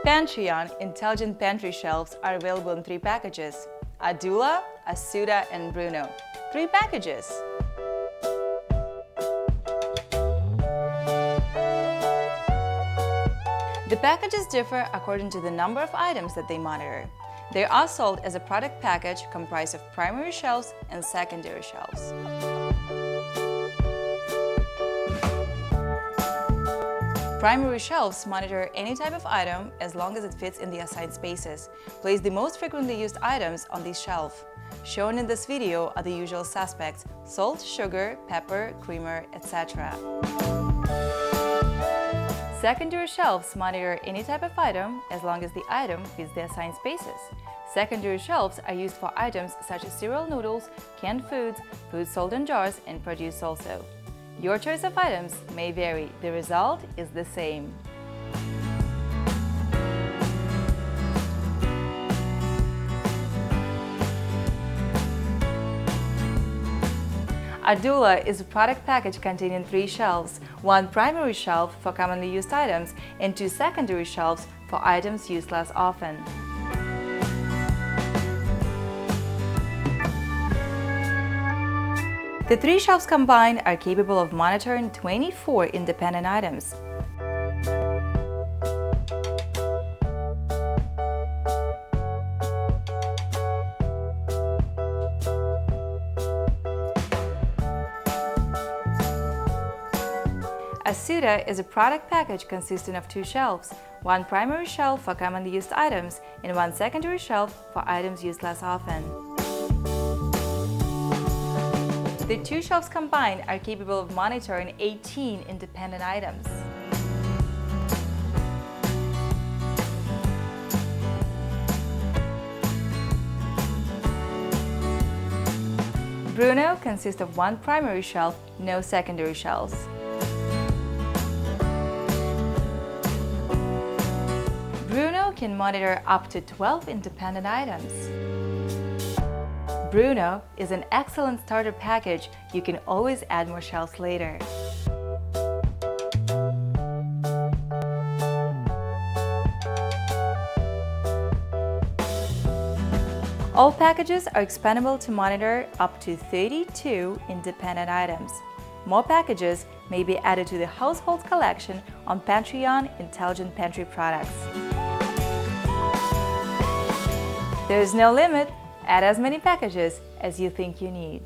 PantryOn intelligent pantry shelves are available in 3 packages: Adula, Asuda, and Bruno. 3 packages. The packages differ according to the number of items that they monitor. They are sold as a product package comprised of primary shelves and secondary shelves. Primary shelves monitor any type of item as long as it fits in the assigned spaces. Place the most frequently used items on this shelf. Shown in this video are the usual suspects: salt, sugar, pepper, creamer, etc. Secondary shelves monitor any type of item as long as the item fits the assigned spaces. Secondary shelves are used for items such as cereal noodles, canned foods, food sold in jars, and produce also. Your choice of items may vary. The result is the same. Adula is a product package containing 3 shelves: 1 primary shelf for commonly used items and 2 secondary shelves for items used less often. The 3 shelves combined are capable of monitoring 24 independent items. Asuda is a product package consisting of 2 shelves: 1 primary shelf for commonly used items and 1 secondary shelf for items used less often. The 2 shelves combined are capable of monitoring 18 independent items. Bruno consists of 1 primary shelf, no secondary shelves. Bruno can monitor up to 12 independent items. Bruno is an excellent starter package. You can always add more shelves later. All packages are expandable to monitor up to 32 independent items. More packages may be added to the household collection on PantryOn Intelligent Pantry products. There is no limit. Add as many packages as you think you need.